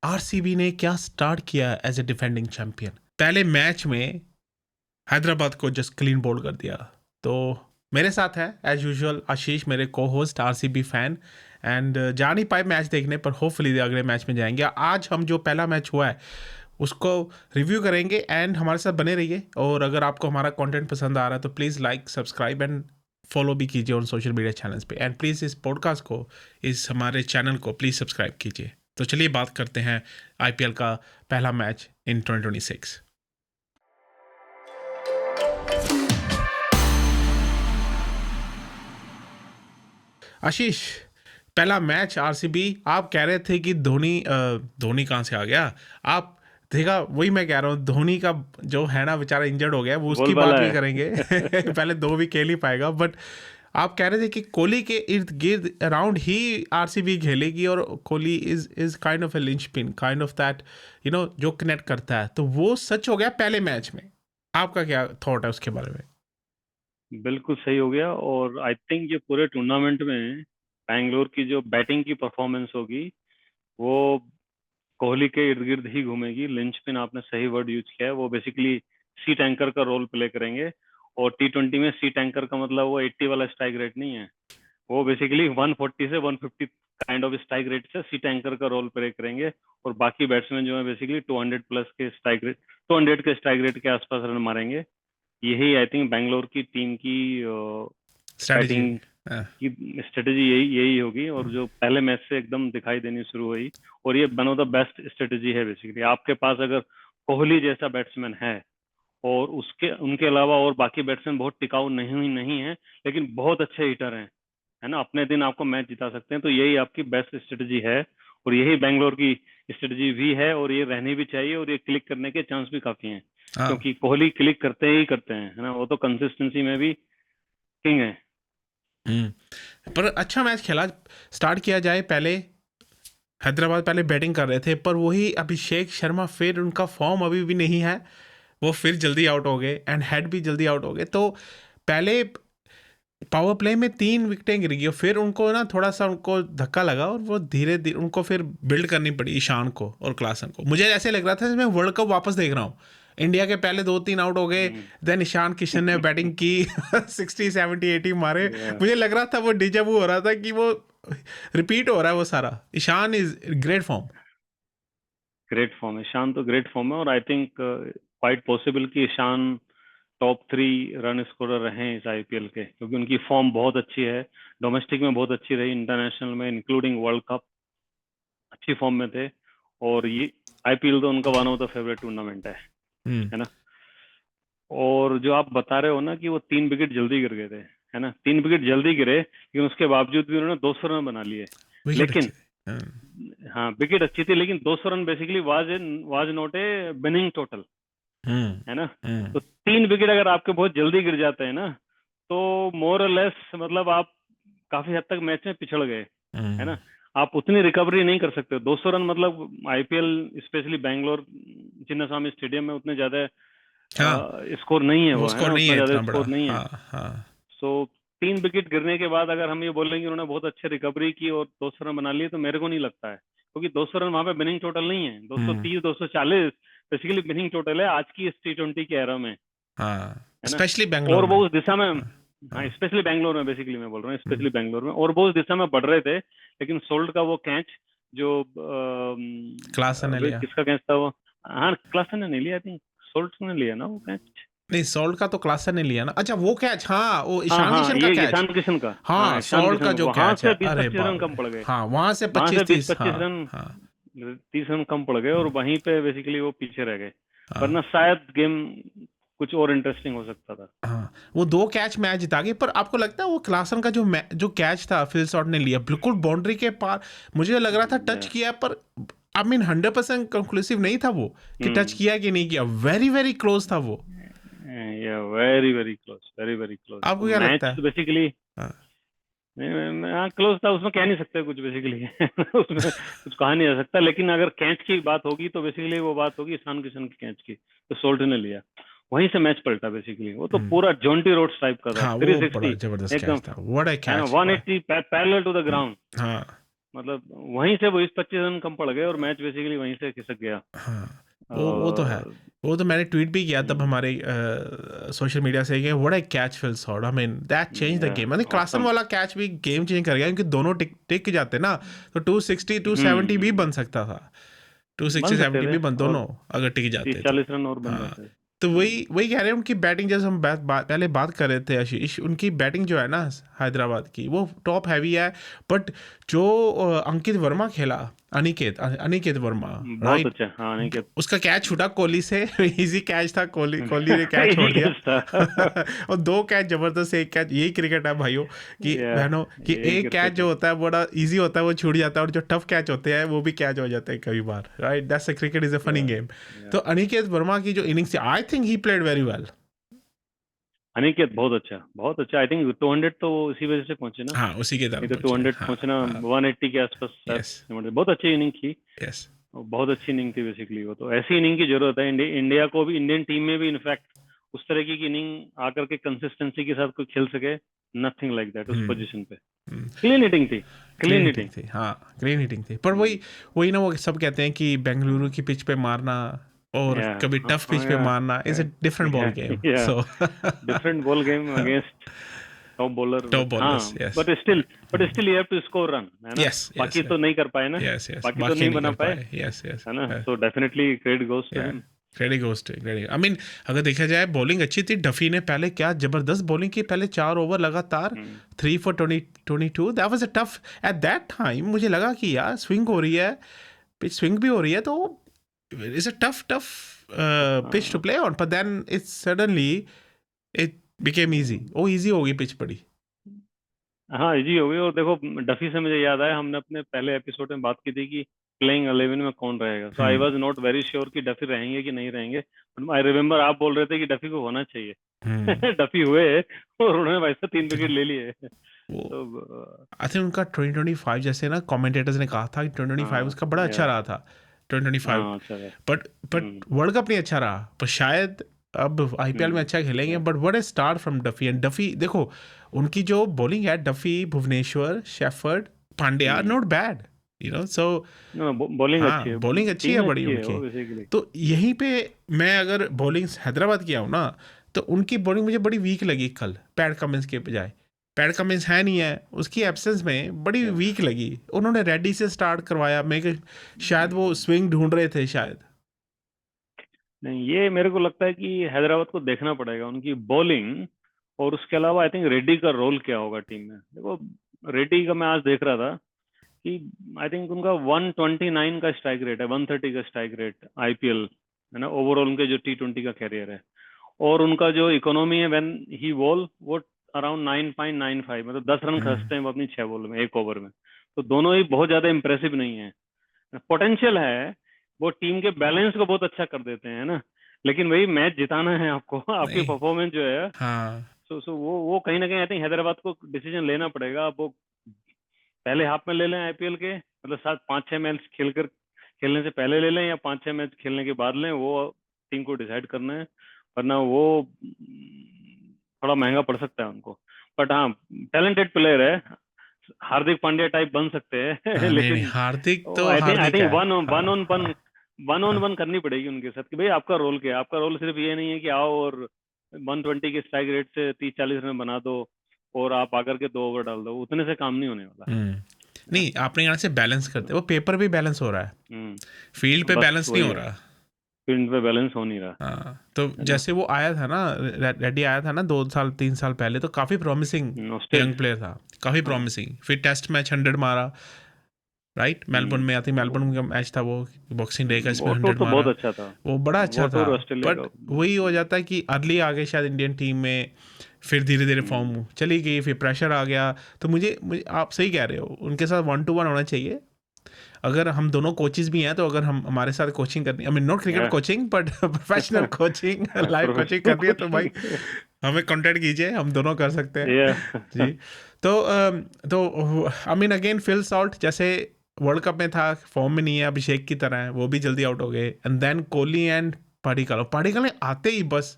RCB ने क्या start किया एज ए डिफेंडिंग चैंपियन। पहले मैच में हैदराबाद को जस्ट क्लीन बोल्ड कर दिया। तो मेरे साथ है एज यूजुअल आशीष, मेरे को होस्ट आरसीबी फैन, एंड जा नहीं पाए मैच देखने पर होपफुली अगले मैच में जाएंगे। आज हम जो पहला मैच हुआ है उसको रिव्यू करेंगे एंड हमारे साथ बने रहिए। और अगर आपको हमारा कंटेंट पसंद आ रहा है तो please like, subscribe and follow भी कीजिए ऑन सोशल मीडिया चैनल्स पे। एंड प्लीज़ इस पॉडकास्ट को, इस हमारे चैनल को प्लीज़ सब्सक्राइब कीजिए। तो चलिए बात करते हैं आईपीएल का पहला मैच इन 2026। आशीष, पहला मैच आरसीबी, आप कह रहे थे कि धोनी कहाँ से आ गया। आप देखा, वही मैं कह रहा हूँ, धोनी का जो है ना बेचारा इंजर्ड हो गया, वो उसकी बात भी करेंगे। पहले 2 भी खेल ही पाएगा, बट आप कह रहे थे कि कोहली के इर्द गिर्द अराउंड ही आरसीबी खेलेगी और Kohli is kind of A linchpin, kind of that जो कनेक्ट करता है। तो वो सच हो गया पहले मैच में। आपका क्या थॉट है उसके बारे में? बिल्कुल सही हो गया। और आई थिंक ये पूरे टूर्नामेंट में बैंगलोर की जो बैटिंग की परफॉर्मेंस होगी वो कोहली के इर्द गिर्द ही घूमेगी। लिंचपिन, आपने सही वर्ड यूज किया है। वो बेसिकली सीट एंकर का रोल प्ले करेंगे। और T20 में सीट एंकर का मतलब वो 80 वाला स्ट्राइक रेट नहीं है। वो बेसिकली 140 से 150 काइंड ऑफ स्ट्राइक रेट से सीट एंकर का रोल प्ले करेंगे। और बाकी बैट्समैन जो है बेसिकली 200 प्लस के स्ट्राइक रेट, 200 के स्ट्राइक रेट के आसपास रन मारेंगे। यही आई थिंक बैंगलोर की टीम की स्ट्रैटेजी। बैटिंग की स्ट्रेटेजी यही यही होगी। और जो पहले मैच से एकदम दिखाई देनी शुरू हुई। और ये one of the best strategy है बेसिकली। आपके पास अगर कोहली जैसा बैट्समैन है और उसके उनके अलावा और बाकी बैट्समैन बहुत टिकाऊ नहीं है, लेकिन बहुत अच्छे हिटर हैं, है ना, अपने दिन आपको मैच जिता सकते हैं, तो यही आपकी बेस्ट स्ट्रेटेजी है। और यही बैंगलोर की स्ट्रेटेजी भी है और ये रहनी भी चाहिए। और ये क्लिक करने के चांस भी काफी हैं, क्योंकि कोहली क्लिक करते ही करते हैं, है ना। वो तो कंसिस्टेंसी में भी किंग है। पर अच्छा मैच खेला। स्टार्ट किया जाए, पहले हैदराबाद पहले बैटिंग कर रहे थे, पर वही अभिषेक शर्मा, फिर उनका फॉर्म अभी भी नहीं है, वो फिर जल्दी आउट हो गए एंड हेड भी जल्दी आउट हो गए। तो पहले पावर प्ले में 3 विकेटें गिर गई, फिर उनको ना थोड़ा सा उनको धक्का लगा और वो धीरे धीरे उनको फिर बिल्ड करनी पड़ी ईशान को और क्लासन को। मुझे ऐसे लग रहा था मैं वर्ल्ड कप वापस देख रहा हूँ। इंडिया के पहले 2-3 आउट हो गए, देन ईशान किशन ने बैटिंग की 60 70 80 मारे। मुझे लग रहा था वो डिजावू हो रहा था कि वो रिपीट हो रहा है वो सारा। Ishan is great form. Great form है, ईशान तो ग्रेट फॉर्म है। और आई थिंक क्वाइट पॉसिबल कि ईशान टॉप 3 रन स्कोरर रहे इस आईपीएल के, क्योंकि उनकी फॉर्म बहुत अच्छी है। डोमेस्टिक में बहुत अच्छी रही, इंटरनेशनल में इंक्लूडिंग वर्ल्ड कप अच्छी फॉर्म में थे। और ये आईपीएल तो उनका one of the favourite tournament है ना। और जो आप बता रहे हो ना कि वो 3 विकेट जल्दी गिर गए थे, है ना, 3 विकेट जल्दी गिरे, लेकिन उसके बावजूद भी उन्होंने 200 रन बना लिए। विकेट लेकिन अच्छे थे। हाँ, विकेट अच्छी थी, लेकिन 200 run basically was not a winning total, है ना। तो 3 विकेट अगर आपके बहुत जल्दी गिर जाते हैं ना, तो मोर और लेस मतलब आप काफी हद तक मैच में पिछड़ गए, है ना। आप उतनी रिकवरी नहीं कर सकते। 200 रन मतलब IPL specially Bangalore Chinnaswamy stadium में उतने ज्यादा हाँ, स्कोर नहीं है, वो वो है स्कोर ना, नहीं उतना है ज्यादा इतना बड़ा। स्कोर नहीं है। हाँ हाँ। सो 3 विकेट गिरने के बाद अगर हम ये बोलेंगे उन्होंने बहुत अच्छे रिकवरी की और 200 रन बना लिए, तो मेरे को नहीं लगता है, क्योंकि 200 रन वहां पे विनिंग टोटल नहीं है। 230 240 बेसिकली विनिंग टोटल है आज की इस T20 के एरा में, हाँ, है ना। स्पेशली बेंगलोर और में। वो उस दिशा में, हाँ हाँ हाँ। स्पेशली बैंगलोर में, बेसिकली मैं बोल रहा हूँ स्पेशली बैंगलोर में, और वो उस दिशा में बढ़ रहे थे। लेकिन सोल्ट का वो कैच जो क्लासन ने लिया। किसका कैच था वो, हाँ क्लासन ने नहीं लिया थी, सोल्ट ने लिया ना वो कैच। नहीं, सॉल्ट का तो क्लासन ने लिया ना। अच्छा, वो कैच, हाँ, वो हाँ ईशान हाँ, किशन का ये कैच। ईशान किशन का, हाँ हाँ, ईशान सॉल्ट किशन का का, जो वहां कैच है, से बीस अरे पच्चीस रन बाप कम रे। पड़ गए। हाँ, वहां से वहां से 25-30। 20-25 हाँ रन, हाँ 30 रन कम पड़ गए, और वहीं पे बेसिकली वो पीछे रह गए। हाँ वरना शायद गेम कुछ और इंटरेस्टिंग हो सकता था। हाँ। वो 2 कैच मैच जिता गए। पर आपको लगता है वो क्लासन का जो कैच था फिल शॉट ने लिया बिल्कुल बाउंड्री के पार, मुझे लग रहा था टच Yeah. किया, पर आई मीन 100% कंक्लूसिव नहीं था वो कि टच हम्म, किया कि नहीं किया। वेरी वेरी क्लोज था वो। या very very close, very very close. तो आपको क्या लगता मैच है? बेसिकली, हाँ हाँ क्लोज था, उसमें कह नहीं सकते कुछ बेसिकली उसमें कुछ कहा नहीं जा सकता। लेकिन अगर कैच की बात होगी तो बेसिकली वो बात होगी ईशान किशन की कैच की, तो सोल्ट ने लिया, वहीं से मैच पलटा बेसिकली। वो तो पूरा जॉन्टी रोड्स टाइप का था, हाँ, थ्री वो बड़ा सिक्सटी जबरदस्त एकदम, कैच था, व्हाट अ है ना, catch. 180 parallel to the ground. हाँ मतलब वहीं से वो 20-25 रन कम पड़ गए और मैच बेसिकली वहीं से खिसक गया। हाँ, वो तो है। और वो तो मैंने ट्वीट भी किया तब हम्म, हमारे सोशल मीडिया से कि what a catch Phil Salt, I mean that change the game. मतलब क्लासन ऑसम। वाला कैच भी गेम चेंज कर गया, क्योंकि दोनों टिक टिक जाते ना, तो 260 270 भी बन सकता था। बन 260 सकते 70 थे भी बन, और दोनों अगर टिक जाते तो। 30-40 रन और बन हाँ, जाते। तो वही वही कह रहे हैं, उनकी बैटिंग, जैसे हम पहले बात कर रहे थे आशीष, उनकी बैटिंग जो है ना हैदराबाद की, वो टॉप हैवी है। बट जो अंकित वर्मा खेला, अनिकेत अनिकेत वर्मा, बहुत राइट, अच्छा। हाँ, नहीं क्या उसका कैच छूटा कोहली से। इजी कैच था, कोहली ने कैच इजी छोड़ दिया। कैच था। और दो कैच जबरदस्त, एक कैच, यही क्रिकेट है भाइयों, कि या बहनों, कि यही एक कैच क्रिकेट जो है। होता है बड़ा इजी होता है, वो छूट जाता है, और जो टफ कैच होते हैं वो भी कैच हो जाते हैं कई बार, right. That's cricket is a funny yeah game. Yeah तो अनिकेत वर्मा की जो इनिंग्स थी, I think he played very well. Aniket बहुत अच्छा, बहुत अच्छा। आई थिंक 200 तो वो इसी वजह से पहुंचे ना। हाँ, उसी के नहीं दम तो पहुंचे, 200 हाँ पहुंचना हाँ। 180 के आसपास शायद। यस बहुत अच्छी इनिंग की। यस। और बहुत अच्छी इनिंग थी बेसिकली। वो तो ऐसी इनिंग की जरूरत है इंडिया को भी, इंडियन टीम में भी इनफैक्ट। उस तरह की इनिंग आकर के कंसिस्टेंसी के साथ कोई खेल सके। नथिंग लाइक दैट उस पोजीशन पे। क्लीन हिटिंग थी, क्लीन क्लीन हिटिंग हिटिंग। थी, हाँ क्लीन हिटिंग थी। पर वही वही ना, वो सब कहते हैं कि बेंगलुरु की पिच पे मारना और या कभी टफ पिच पे मारना is a different ball game. Yeah so different ball game against top bowler. Top but bowlers, हाँ, yes but still you have to score run, है ना। यस यस बाकी तो नहीं कर पाए ना। यस यस, बाकी तो बाकी नहीं नहीं बना कर पाए, पाए, यस यस। है ना। So definitely credit goes to yeah him. Credit goes to credit, I mean अगर देखा जाए बॉलिंग अच्छी थी, डफी ने पहले क्या जबरदस्त बॉलिंग की, पहले 4 ओवर लगातार 3 for 22, that was a tough at that time. मुझे लगा कि यार स्विंग हो रही है, पिच स्विंग भी हो रही है, तो it's a tough pitch to play on, पर then it's suddenly it became easy, oh easy हो गई पिच पड़ी। हाँ, इजी हो गई। और देखो, डफी से मुझे याद आया, हमने अपने पहले एपिसोड में बात की थी कि प्लेइंग 11 में कौन रहेगा। सो आई hmm was not very sure कि डफी रहेंगे कि नहीं रहेंगे। आई रिमेम्बर आप बोल रहे थे कि डफी को होना चाहिए। हम्म। डफी हुए और उन्होंने भाई साहब 3 विकेट ले लिए। वो तो आई थिंक उनका 2025, जैसे ना कमेंटेटर्स ने कहा था कि 2025 हाँ उसका बड़ा अच्छा या रहा था, 2025। हाँ, अच्छा है। बट वर्ल्ड कप नहीं अच्छा रहा, पर शायद अब आईपीएल में अच्छा खेलेंगे। या but what a start from Duffy, and Duffy देखो, उनकी जो बॉलिंग है, Duffy, Bhuvneshwar, Shepherd, Pandya, not bad, you know. So bowling अच्छी हाँ, है। बॉलिंग अच्छी है टीम बड़ी अच्छी है उनकी। वो बेसिकली। तो यहीं पे मैं अगर बॉलिंग हैदराबाद की आऊँ ना, तो उनकी बॉलिंग मुझे बड़ी वीक लगी कल, पैट कमिंस के बजाय। पैट कमिंस है नहीं है, उसकी एब्सेंस में बड़ी वीक लगी। उन्होंने रेड्डी से स्टार्ट करवाया, मैं शायद वो स्विंग ढूंढ रहे थे शायद। नहीं, ये मेरे को लगता है कि हैदराबाद को देखना पड़ेगा उनकी बॉलिंग। और उसके अलावा आई थिंक रेड्डी का रोल क्या होगा टीम में। देखो, रेड्डी का मैं आज देख रहा था कि आई थिंक उनका 129 का स्ट्राइक रेट है, 130 का स्ट्राइक रेट आईपीएल, है ना। ओवरऑल उनके जो T20 का कैरियर है। और उनका जो इकोनॉमी है व्हेन ही बॉल, वो अराउंड 9.95, मतलब 10 रन हम्म खर्चते हैं वो अपनी 6 बॉल में, 1 ओवर में। तो दोनों ही बहुत ज्यादा इंप्रेसिव नहीं है। पोटेंशियल है, वो टीम के बैलेंस को बहुत अच्छा कर देते हैं, है ना। लेकिन वही मैच जिताना है आपको। आपकी नहीं, परफॉर्मेंस जो है, हाँ सो वो कहीं ना कहीं आई थिंक हैदराबाद को डिसीजन लेना पड़ेगा। अब वो पहले हाफ में ले लें आईपीएल के, मतलब 7-5-6 मैच खेलने से पहले ले लें, या 5-6 मैच खेलने के बाद लें, वो टीम को डिसाइड करना है। वरना वो थोड़ा महंगा पड़ सकता है उनको। बट हाँ, टैलेंटेड प्लेयर है। हार्दिक पांड्या टाइप बन सकते हैं। हाँ, नहीं नहीं, लेकिन हार्दिक तो आई हार्दिक थिंक है। वन हाँ one on one, one on हाँ वन करनी पड़ेगी उनके साथ कि भाई आपका रोल क्या है। आपका रोल सिर्फ ये नहीं है कि आओ और 120 के स्ट्राइक रेट से 30-40 रन बना दो और आप आकर के 2 ओवर डाल दो। उतने से काम नहीं होने वाला, है ना। नहीं, आपने यहाँ से बैलेंस करते, वो पेपर भी बैलेंस हो रहा है, फील्ड पे बस बैलेंस नहीं वही हो है, रहा। फील्ड पे बैलेंस हो नहीं रहा, हाँ, तो है ना। जैसे वो आया था ना, रेड्डी आया था ना 2 साल 3 साल पहले, तो काफ़ी प्रॉमिसिंग ऑस्ट्रेल यंग प्लेयर था, काफ़ी हाँ, प्रॉमिसिंग। फिर टेस्ट मैच 100 मारा, राइट, मेलबोर्न में आती, मेलबोर्न का मैच था वो, बॉक्सिंग डे का, इसमें वो टूर 100 तो बहुत मारा। अच्छा था। वो बड़ा वो अच्छा था। टूर ऑस्ट्रेलिया बट का। वही हो जाता है कि अर्ली आ गए शायद इंडियन टीम में, फिर धीरे धीरे हम्म, फॉर्म चली गई, फिर प्रेशर आ गया। तो मुझे आप सही कह रहे हो, उनके साथ 1-to-1 होना चाहिए। अगर हम दोनों कोचेज भी हैं, तो अगर हम हमारे साथ कोचिंग करनी, आई मीन नॉट क्रिकेट या coaching but professional coaching, live coaching professional करनी है, तो भाई कोचिंग। हमें कांटेक्ट कीजिए, हम दोनों कर सकते हैं या जी। तो I mean again Phil Salt जैसे वर्ल्ड कप में था, फॉर्म में नहीं है, अभिषेक की तरह है, वो भी जल्दी आउट हो गए। And then Kohli and Padikkal ने आते ही बस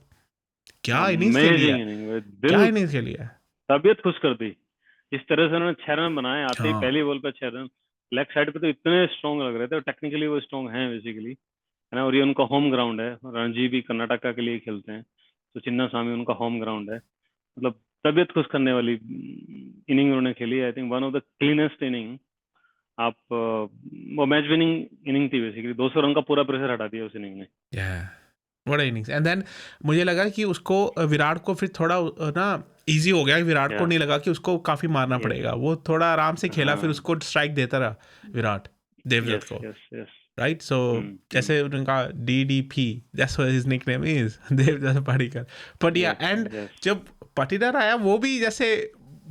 क्या इनिंग्स खेली अमेजिंग है, इनिंग, क्या दिल, इनिंग्स खेली है। तबीयत खुश कर दी। इस तरह से उन्होंने 6 रन बनाए आते ही, हाँ पहली बॉल पर 6 रन। लेग साइड पे तो इतने स्ट्रॉन्ग लग रहे थे, और टेक्निकली वो स्ट्रॉन्ग हैं बेसिकली, है ना। और ये उनका होम ग्राउंड है, रणजी भी कर्नाटका के लिए खेलते हैं, तो चिन्ना स्वामी उनका होम ग्राउंड है। मतलब तबीयत खुश करने वाली इनिंग उन्होंने खेली, I think one of the cleanest inning. आप वो मैच विनिंग इनिंग थी बेसिकली, 200 रन का पूरा प्रेशर हटा दिया उस इनिंग ने। What innings. एंड देन मुझे लगा कि उसको विराट को फिर थोड़ा ना इजी हो गया, विराट को या नहीं लगा कि उसको काफ़ी मारना यस, पड़ेगा, वो थोड़ा आराम से खेला, फिर हाँ, उसको स्ट्राइक देता रहा विराट देवदत्त यस को, yes yes, right. So hmm, जैसे उनका DDP, that's what his nickname is, Devdutt Padikkal. But yeah yes and yes, जब पाटीदार आया वो भी जैसे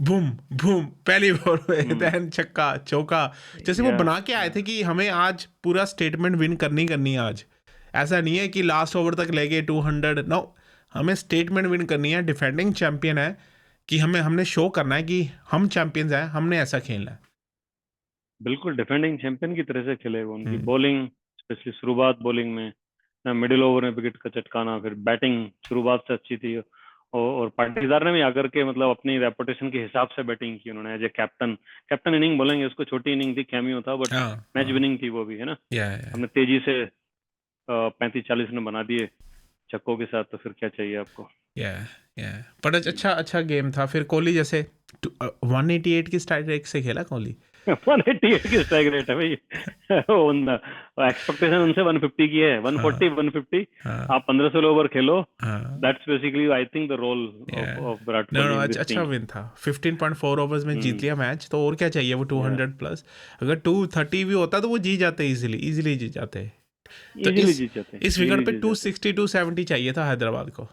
बूम बूम पहली बॉल में देन छक्का चौका, जैसे वो या बना के आए थे कि हमें आज पूरा स्टेटमेंट विन करनी करनी है आज। ऐसा नहीं है कि लास्ट ओवर तक ले गए 200, नो, हमें स्टेटमेंट विन करनी है, डिफेंडिंग चैंपियन है, कि हमने शो करना है कि हम चैंपियंस हैं, हमने ऐसा खेलना है। बिल्कुल डिफेंडिंग चैंपियन की तरह से खेले वो। उनकी हम्म बॉलिंग, स्पेशली शुरुआत बॉलिंग में, मिडिल ओवर में विकेट का चटकाना, फिर बैटिंग शुरुआत से अच्छी थी। और पाटीदार ने भी आकर के मतलब अपनी रेपुटेशन के हिसाब से बैटिंग की उन्होंने, as a captain. Captain inning बोलेंगे उसको, छोटी इनिंग थी, कैमियो था, बट हाँ मैच हाँ, विनिंग थी वो भी, है ना। या हमने तेजी से 35-40 रन बना दिए छक्कों के साथ, तो फिर क्या चाहिए आपको। या या पर अच्छा अच्छा गेम था। फिर कोहली जैसे 188 की स्ट्राइक रेट से खेला कोहली। 188 की स्ट्राइक रेट है भाई। एक्सपेक्टेशन उनसे 150 की है, हाँ 140 150। हाँ आप 1500 ओवर खेलो, हाँ, that's basically I think the role yeah of Virat no Kohli no, in अच्छा दिस अच्छा टीम। विन था, 15.4 ओवर्स में जीत लिया मैच, तो और क्या चाहिए वो या 200 प्लस। अगर 230 भी होता तो वो जीत जाते, इजीली इजीली जीत जाते। तो इजीली इस जीत जाते हैं, इस विकेट इजीली पे जीत जाते हैं। 260 270 चाहिए था हैदराबाद को।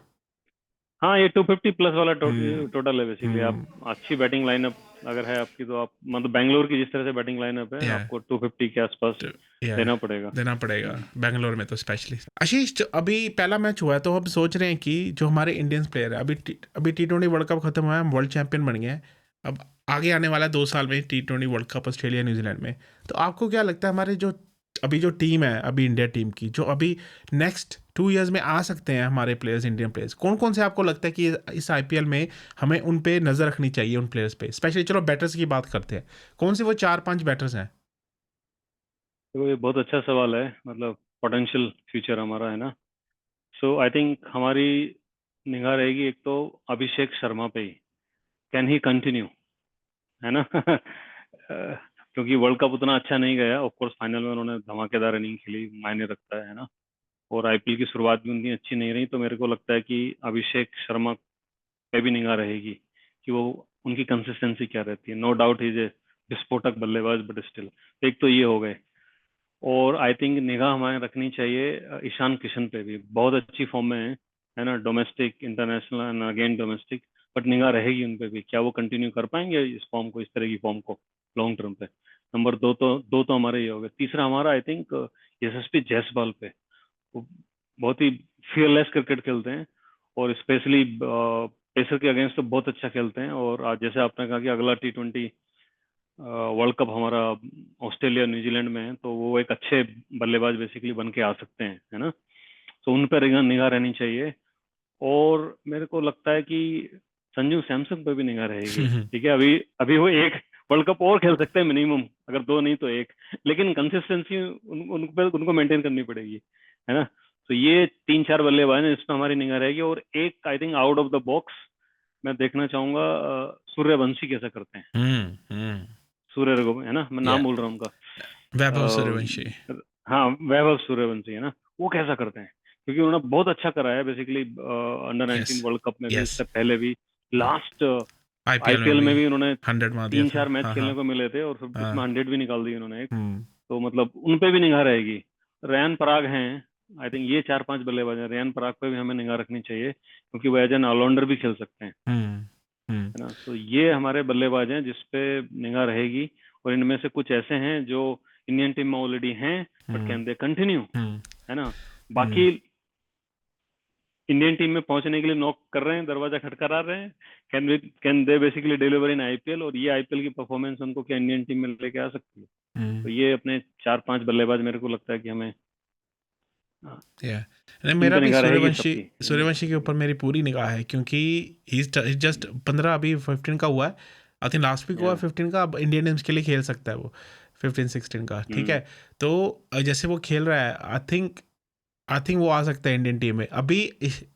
हाँ, ये 250 प्लस वाला हम्म टोटल है बेसिकली। आप हम्म, अच्छी बैटिंग लाइनअप अगर है आपकी, तो आप मतलब बैंगलोर की जिस तरह से बैटिंग लाइनअप है, या आपको 250 के आसपास या देना पड़ेगा। देना पड़ेगा हम्म, बेंगलोर में तो स्पेशली। आशीष, अभी पहला मैच हुआ है, तो अब सोच रहे हैं कि जो हमारे इंडियंस प्लेयर है, अभी T20 वर्ल्ड कप खत्म हुआ है, हम वर्ल्ड चैंपियन बन गए हैं। अब आगे आने वाला 2 साल में T20 world cup Australia New Zealand में। तो आपको क्या लगता है हमारे जो टीम है अभी, इंडिया टीम की, जो अभी नेक्स्ट 2 years में आ सकते हैं हमारे प्लेयर्स, इंडियन प्लेयर्स, कौन कौन से आपको लगता है कि इस IPL में हमें उन पे नज़र रखनी चाहिए, उन प्लेयर्स पे स्पेशली। चलो बैटर्स की बात करते हैं, कौन से वो 4-5 बैटर्स हैं। तो ये बहुत अच्छा सवाल है, मतलब पोटेंशियल फ्यूचर हमारा, है ना। सो आई थिंक हमारी निगाह रहेगी एक तो अभिषेक शर्मा पे ही, कैन ही कंटिन्यू, है ना। क्योंकि वर्ल्ड कप उतना अच्छा नहीं गया, ऑफ कोर्स फाइनल में उन्होंने धमाकेदार इनिंग खेली, मायने रखता है ना। और आईपीएल की शुरुआत भी उनकी अच्छी नहीं रही, तो मेरे को लगता है कि अभिषेक शर्मा पे भी निगाह रहेगी कि वो, उनकी कंसिस्टेंसी क्या रहती है। नो डाउट इज ए विस्फोटक बल्लेबाज, बट स्टिल, एक तो ये हो गए। और आई थिंक निगाह हमें रखनी चाहिए ईशान किशन पे भी, बहुत अच्छी फॉर्म में है ना, domestic, international and again domestic. But निगाह रहेगी उन पे भी, क्या वो कंटिन्यू कर पाएंगे इस फॉर्म को, इस तरह की फॉर्म को लॉन्ग टर्म पे। नंबर दो तो हमारे ये हो गए। तीसरा हमारा आई थिंक यशस्वी जायसवाल पे, वो बहुत ही फियरलेस क्रिकेट खेलते हैं, और स्पेशली पेसर के अगेंस्ट तो बहुत अच्छा खेलते हैं। और आज जैसे आपने कहा कि अगला T20 वर्ल्ड कप हमारा ऑस्ट्रेलिया न्यूजीलैंड में है, तो वो एक अच्छे बल्लेबाज बेसिकली बन के आ सकते हैं, है ना। तो उन पर निगाह रहनी चाहिए। और मेरे को लगता है कि संजू सैमसन पर भी निगाह रहेगी। ठीक है, अभी अभी वो एक वर्ल्ड कप और खेल सकते हैं मिनिमम, अगर दो नहीं तो एक। लेकिन कंसिस्टेंसी उनको मेंटेन करनी पड़ेगी, है ना। तो ये 3-4 बल्लेबाज हैं जिसमें हमारी निगाह रहेगी। और एक I think out of the box मैं देखना चाहूंगा, सूर्यवंशी कैसा करते हैं। हम्म, सूर्य रघु, है ना, मैं या नाम बोल रहा हूँ उनका। वैभव सूर्यवंशी। हाँ, वैभव सूर्यवंशी, है ना। वो कैसा करते हैं, क्योंकि उन्होंने बहुत अच्छा करा है basically under yes 19 world cup में भी, यस, उससे पहले भी, लास्ट IPL में आईपीएल भी में भी उन्होंने 100 मार दिया तीन था, चार मैच हाँ हाँ खेलने को मिले थे, और फिर उसमें हाँ। 100 भी निकाल दी उन्होंने एक। हम्म तो मतलब उन पे भी निगाह रहेगी। रेयान पराग हैं, आई थिंक ये 4-5 बल्लेबाज हैं, रेयान पराग पे भी हमें निगाह रखनी चाहिए, क्योंकि वो एज एन ऑलराउंडर भी खेल सकते हैं, हम्म हम्म है ना। तो ये हमारे बल्लेबाज हैं जिस पे निगाह रहेगी। और इनमें से कुछ ऐसे हैं जो इंडियन टीम में ऑलरेडी हैं, but hmm can they continue, hmm है ना। हम्म बाकी इंडियन टीम में पहुंचने के लिए नॉक कर रहे हैं, दरवाजा खटखटा रहे हैं। Can they basically deliver in IPL, और ये आईपीएल की परफॉर्मेंस उनको क्या इंडियन टीम में लेके आ सकती है। तो हम्म, ये अपने 4-5 बल्लेबाज मेरे को लगता है कि हमें, हाँ, या नहीं, इन मेरा पे भी निगाह रहेगी सूर्यवंशी, सबकी। सूर्यवंशी के ऊपर मेरी पूरी निगाह है, क्योंकि ही जस्ट 15, अभी 15 का हुआ है, आई थिंक लास्ट वीक हुआ है या 15 का। अब इंडियन टीम्स के लिए खेल सकता है वो। 15-16 का, ठीक है। तो जैसे वो खेल रहा है, आई थिंक वो आ सकता है इंडियन टीम में। अभी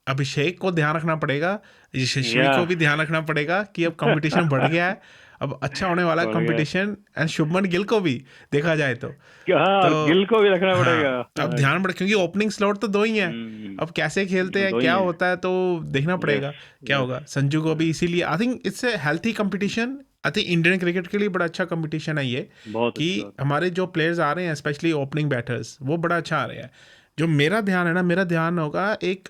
अभिषेक को ध्यान रखना पड़ेगा, यशस्वी या को भी ध्यान रखना पड़ेगा कि अब कंपटीशन बढ़ गया है, अब अच्छा होने वाला बढ़ गया कंपटीशन। एंड शुभमन गिल को भी देखा जाए तो क्या, और गिल को भी रखना पड़ेगा। हाँ, अब ध्यान पड़े क्योंकि ओपनिंग स्लॉट तो दो ही हैं। अब कैसे खेलते हैं, दो ही क्या है। होता है, तो देखना पड़ेगा यस क्या यस होगा। संजू को भी इसीलिए I think it's a healthy competition. I think Indian cricket के लिए बड़ा अच्छा कंपटीशन है ये, बहुत कि अच्छी बात। हमारे जो प्लेयर्स आ रहे हैं स्पेशली ओपनिंग बैटर्स, वो बड़ा अच्छा आ रहे हैं। जो मेरा ध्यान है ना, मेरा ध्यान होगा एक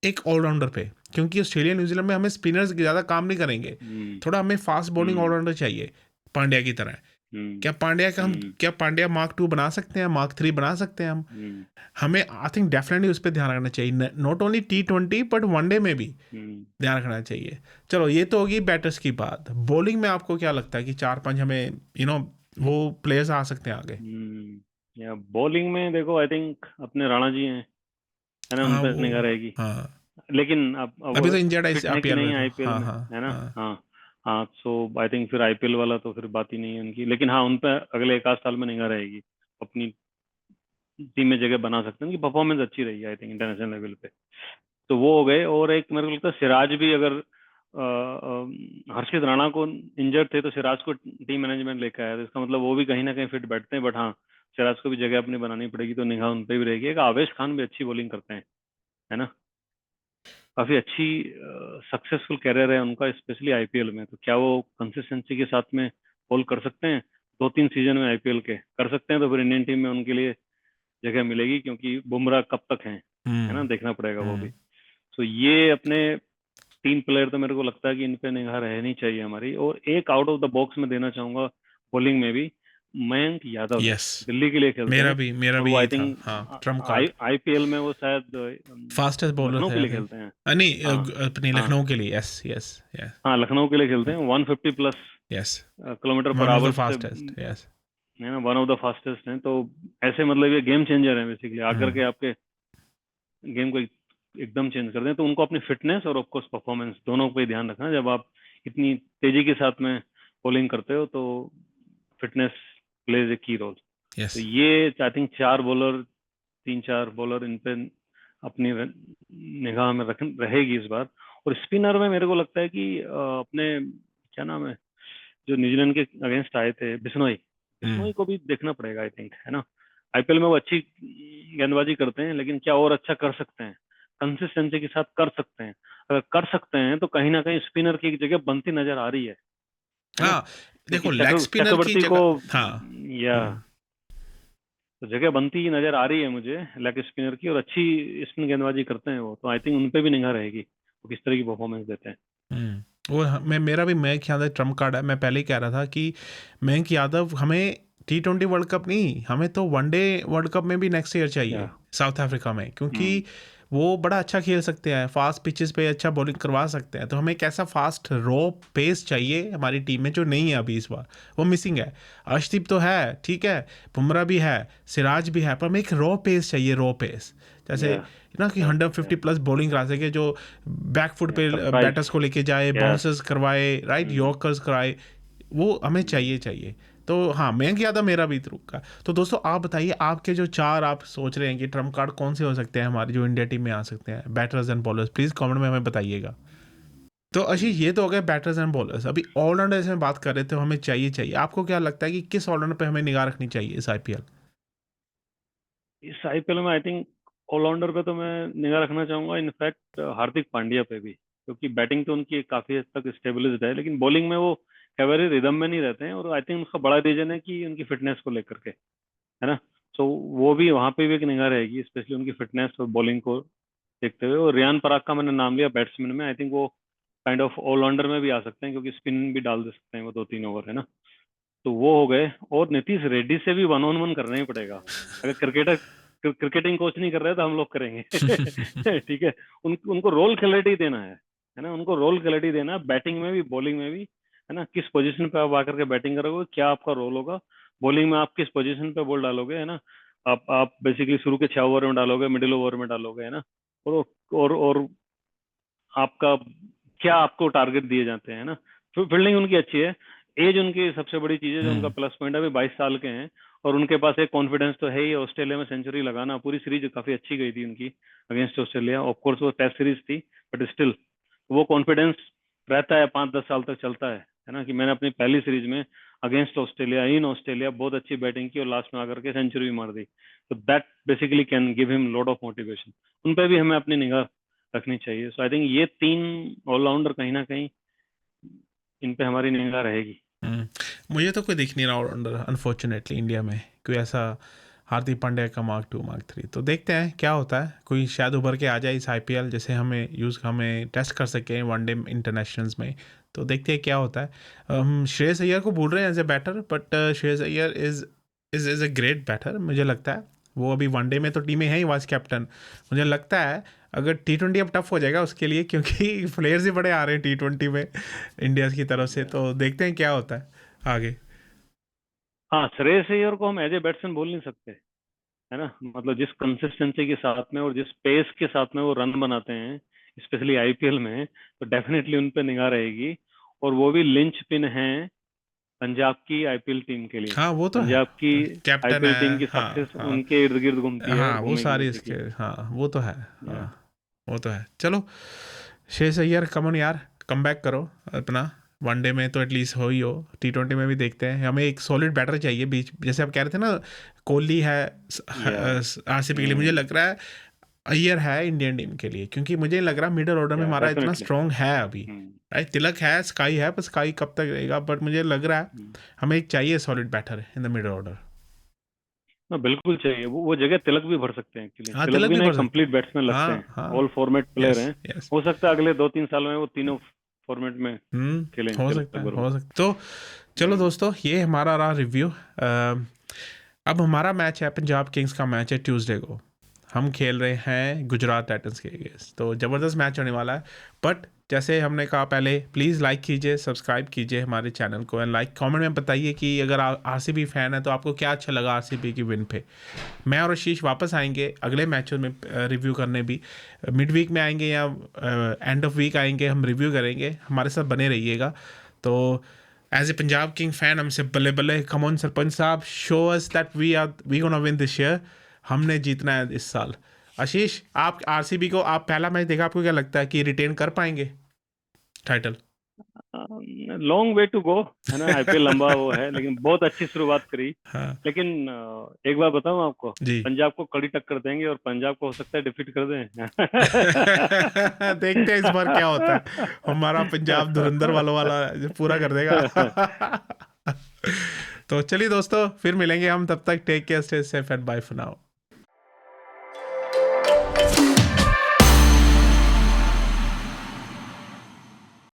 एक ऑलराउंडर पे, क्योंकि ऑस्ट्रेलिया न्यूजीलैंड में हमें स्पिनर्स ज़्यादा काम नहीं करेंगे। थोड़ा हमें फास्ट बॉलिंग ऑलराउंडर चाहिए पांड्या की तरह। क्या पांड्या मार्क 2 बना सकते हैं, मार्क 3 बना सकते हैं हम? हमें आई थिंक डेफिनेटली उस पर ध्यान रखना चाहिए, not only T20 but one day में भी ध्यान रखना चाहिए। चलो ये तो होगी बैटर्स की बात। बॉलिंग में आपको क्या लगता है कि 4-5 हमें वो प्लेयर्स आ सकते हैं आगे? या बॉलिंग में देखो, आई थिंक अपने राणा जी हैं, है ना, उन हाँ पर वो, निगाह रहेगी। हाँ लेकिन अब अभी वो तो इंजर्ड है फिट है कि IPL नहीं में तो, आईपीएल हाँ में, हाँ है ना। हाँ। हाँ हाँ, सो आई थिंक फिर आईपीएल वाला तो फिर बात ही नहीं है उनकी। लेकिन हाँ, उन पर अगले 1 आध साल में निगाह रहेगी। अपनी टीम में जगह बना सकते हैं, उनकी परफॉर्मेंस अच्छी रही है आई थिंक इंटरनेशनल लेवल पे। तो वो हो गए। और एक मेरे को लगता है सिराज भी, अगर हर्षित राणा को इंजर्ड थे तो सिराज को टीम मैनेजमेंट लेकर आया, तो इसका मतलब वो भी कहीं ना कहीं फिट बैठते हैं। बट हाँ, सिराज को भी जगह अपनी बनानी पड़ेगी, तो निगाह उन पर भी रहेगी। एक आवेश खान भी अच्छी बॉलिंग करते हैं, है ना, काफी अच्छी सक्सेसफुल कैरियर है उनका, स्पेशली आईपीएल में। तो क्या वो कंसिस्टेंसी के साथ में बॉल कर सकते हैं? 2-3 सीजन में आईपीएल के कर सकते हैं, तो फिर इंडियन टीम में उनके लिए जगह मिलेगी, क्योंकि बुमराह कब तक है ना, देखना पड़ेगा वो भी। तो ये अपने 3 प्लेयर तो मेरे को लगता है कि इन पे निगाह रहनी चाहिए हमारी। और एक आउट ऑफ द बॉक्स में देना चाहूंगा बॉलिंग में भी, मयंक यादव है, यस, दिल्ली के लिए खेलते हैं। मेरा और भी वो आई यही था, थिंक हाँ, ट्रम्प कार्ड। आईपीएल में वो शायद फास्टेस्ट बॉलर लखनऊ थे के आई लिए थिंक। खेलते हैं। नहीं, हाँ अपनी हाँ लखनऊ के लिए, यस यस यस हाँ, लखनऊ के लिए खेलते हैं। 150+ यस, किलोमीटर पर वन ऑफ द आवर से, फास्टेस्ट, यस। है ना, वन ऑफ द फास्टेस्ट हैं। तो ऐसे मतलब ये गेम चेंजर है बेसिकली, आकर के आपके गेम को एकदम चेंज कर दें। तो उनको अपनी फिटनेस और ऑफकोर्स परफॉर्मेंस दोनों पे ध्यान रखना। जब आप इतनी तेजी के साथ में बॉलिंग करते हो, तो फिटनेस प्लेज ए की रोल। तो यस। ये आई थिंक 4 बॉलर, 3-4 बॉलर इन पे अपनी निगाह में रहेगी इस बार। और स्पिनर में मेरे को लगता है कि अपने क्या नाम है, जो न्यूजीलैंड के अगेंस्ट आए थे, बिश्नोई, बिश्नोई को भी देखना पड़ेगा आई थिंक, है ना। आईपीएल में वो अच्छी गेंदबाजी करते हैं, लेकिन क्या और अच्छा कर सकते हैं, कंसिस्टेंसी के साथ कर सकते हैं? अगर कर सकते हैं तो कहीं ना कहीं स्पिनर की एक जगह बनती नजर आ रही है ना। हाँ, देखो क्योंकि लेग स्पिनर की चक्रवर्ती को, जगह, हाँ। या हम्म, तो जगह बनती नजर आ रही है मुझे लेग स्पिनर की, और अच्छी स्पिन गेंदबाजी करते हैं वो। तो आई थिंक उन पे भी निगाह रहेगी, वो किस तरह की परफॉर्मेंस देते हैं। वो मैं, मेरा भी मयंक यादव ट्रम्प कार्ड है। मैं पहले ही कह रहा था कि मयंक यादव हमें T20 वर्ल्ड कप नहीं, हमें तो वनडे वर्ल्ड कप में भी नेक्स्ट ईयर या चाहिए साउथ अफ्रीका में, क्योंकि हम्म वो बड़ा अच्छा खेल सकते हैं, फास्ट पिचेस पे अच्छा बॉलिंग करवा सकते हैं। तो हमें एक ऐसा फास्ट रो पेस चाहिए हमारी टीम में, जो नहीं है अभी इस बार, वो मिसिंग है। अर्शदीप तो है, ठीक है, बुमराह भी है, सिराज भी है, पर हमें एक रो पेस चाहिए, रो पेस। जैसे या ना कि या 150+ बॉलिंग करा सके, जो बैकफुट पे सरप्राइज, बैटर्स को लेके जाए, या बाउंसर्स करवाए, राइट, यॉर्कर्स कराए, वो हमें चाहिए। तो हाँ, मयंक यादव मेरा भी तुक्का। तो दोस्तों आप बताइए, आपके जो 4 आप सोच रहे हैं कि ट्रम्प कार्ड कौन से हो सकते हैं हमारे, जो इंडिया टीम में आ सकते हैं, batters and bowlers, please comment में हमें बताइएगा। तो आशीष, ये तो हो गए बैटर्स एंड बॉलर्स। अभी ऑलराउंडर में बात कर रहे थे, हमें चाहिए। आपको क्या लगता है कि किस ऑलराउंडर पे हमें निगाह रखनी चाहिए इस IPL? इस आईपीएल में आई थिंक ऑलराउंडर पे तो मैं निगाह रखना चाहूंगा, इनफैक्ट हार्दिक पांड्या पे भी। क्योंकि बैटिंग तो उनकी काफी हद तक स्टेबलाइज्ड है, लेकिन बॉलिंग में वो एवरी रिदम में नहीं रहते हैं। और आई थिंक उसका बड़ा रीजन है कि उनकी फिटनेस को लेकर के, है ना। सो वो भी, वहां पे भी एक निगाह रहेगी, स्पेशली उनकी फिटनेस और बॉलिंग को देखते हुए। और रियान पराग का मैंने नाम लिया बैट्समैन में, आई थिंक वो काइंड ऑफ ऑलराउंडर में भी आ सकते हैं, क्योंकि स्पिन भी डाल दे सकते हैं वो 2-3 ओवर, है ना। तो वो हो गए। और नीतीश रेड्डी से भी 1-on-1 करना ही पड़ेगा। अगर क्रिकेटिंग कोच नहीं कर रहे तो हम लोग करेंगे। ठीक है। उनको रोल क्लैरिटी देना है ना, उनको रोल क्लैरिटी देना, बैटिंग में भी बॉलिंग में भी, है ना। किस पोजीशन पे आप आकर के बैटिंग करोगे, क्या आपका रोल होगा, बॉलिंग में आप किस पोजीशन पे बॉल डालोगे, है ना। आप बेसिकली शुरू के 6 ओवर में डालोगे, मिडिल ओवर में डालोगे, है ना। और और आपका क्या, आपको टारगेट दिए जाते हैं ना। फील्डिंग उनकी अच्छी है। एज उनकी सबसे बड़ी चीज है, जो उनका प्लस पॉइंट है। अभी 22 साल के हैं और उनके पास एक कॉन्फिडेंस तो है ही। ऑस्ट्रेलिया में सेंचुरी लगाना, पूरी सीरीज काफी अच्छी गई थी उनकी अगेंस्ट ऑस्ट्रेलिया। ऑफ कोर्स वो टेस्ट सीरीज थी, बट स्टिल वो कॉन्फिडेंस रहता है, 5-10 साल तक चलता है ना, कि मैंने अपनी पहली सीरीज में अगेंस्ट ऑस्ट्रेलिया, इन ऑस्ट्रेलिया बहुत अच्छी बैटिंग की और लास्ट में आकर के सेंचुरी भी मार दी। तो that basically can give him lot of motivation. उन पर भी हमें अपनी निगाह रखनी चाहिए। सो आई थिंक ये 3 ऑलराउंडर कहीं ना कहीं इन पे हमारी निगाह रहेगी। मुझे तो कोई दिख नहीं रहा ऑलराउंडर अनफॉर्चुनेटली इंडिया में, कोई ऐसा। हार्दिक पांड्या का मार्क 2 मार्क 3, तो देखते हैं क्या होता है। कोई शायद उभर के आ जाए इस आईपीएल, जैसे हमें टेस्ट कर सकें वनडे इंटरनेशनल्स में। तो देखते हैं क्या होता है। हम श्रेयस अय्यर को भूल रहे हैं as a batter, but Shreyas Iyer is a great batter मुझे लगता है। वो अभी वनडे में तो टीम में है ही, वाइस कैप्टन। मुझे लगता है अगर T20 अब टफ हो जाएगा उसके लिए, क्योंकि प्लेयर्स ही बड़े आ रहे हैं T20 में इंडिया की तरफ से। तो देखते हैं क्या होता है आगे। हाँ, श्रेयस अय्यर को हम एज ए बैट्समैन बोल नहीं सकते, है ना। मतलब जिस कंसिस्टेंसी के साथ में और जिस पेस के साथ में वो रन बनाते हैं, स्पेशली आईपीएल में, तो डेफिनेटली उन पे निगाह रहेगी। और वो भी लिंच पिन है पंजाब की आईपीएल टीम के लिए। हाँ वो तो है, पंजाब की कैप्टन आईपीएल टीम है। की हाँ सक्सेस हाँ उनके इर्द गिर्द घूमती है और हाँ, वो घूमेगी सारी इसके, बेसिकली। हाँ वो तो है। या हाँ वो तो है। चलो श्रेयस अय्यर कमन यार, कम बैक करो अपना। वनडे में तो एटलीस्ट हो ही हो, T20 में भी देखते हैं। हमें एक सॉलिड बैटर चाहिए बीच, जैसे आप कह रहे थे ना कोहली है या आरसीबी के लिए। मुझे लग रहा है अय्यर है इंडियन टीम के लिए, क्योंकि मुझे नहीं लग रहा मिडिल ऑर्डर में या हमारा इतना डेफिनेटली। स्ट्रॉन्ग है अभी। राइट, तिलक है, स्काई है, पर स्काई कब तक रहेगा। बट मुझे लग रहा है हमें एक चाहिए solid batter in the middle order. ना बिल्कुल चाहिए। वो जगह तिलक भी भर सकते हैं एक्चुअली। हाँ तिलक तिलक भी भी ना भर एक सकते कंप्लीट हैं। बैट्समैन लगते हाँ हैं, हाँ। ऑल फॉर्मेट प्लेयर यस हैं। यस। हो सकता है अगले 2-3 साल में वो तीनों फॉर्मेट में खेलें हो तिलक सकता है, बरोबर। हो सकता। तो चलो दोस्तों, ये हमारा रहा रिव्यू। अब हमारा मैच है, पंजाब किंग्स का मैच है ट्यूसडे को। हम खेल रहे हैं गुजरात टाइटंस के अगेंस्ट, तो ज़बरदस्त मैच होने वाला है। बट जैसे हमने कहा पहले, प्लीज़ लाइक कीजिए, सब्सक्राइब कीजिए हमारे चैनल को, एंड लाइक कमेंट में बताइए कि अगर आरसीबी फ़ैन है तो आपको क्या अच्छा लगा आरसीबी की विन पे। मैं और आशीष वापस आएंगे अगले मैचों में रिव्यू करने भी। मिड वीक में आएंगे या एंड ऑफ वीक आएंगे, हम रिव्यू करेंगे। हमारे साथ बने रहिएगा। तो as a Punjab king fan हमसे बल्ले बल्ले, come on Sarpanch Sahab, show us that we gonna win this year. हमने जीतना है इस साल। आशीष, आप आरसीबी को, आप पहला मैच देखा, आपको क्या लगता है कि रिटेन कर पाएंगे title? Long way to go, है ना। आईपीएल लंबा वो है, लेकिन बहुत अच्छी शुरुआत करी। हाँ लेकिन एक बार बताऊं आपको, जी। पंजाब को कड़ी टक्कर देंगे और पंजाब को हो सकता है डिफीट कर दें। देखते हैं इस बार क्या होता है। हमारा पंजाब धुरंधर वालों वाला जो पूरा कर देगा। तो चलिए दोस्तों, फिर मिलेंगे हम, तब तक take care, stay safe and bye for now.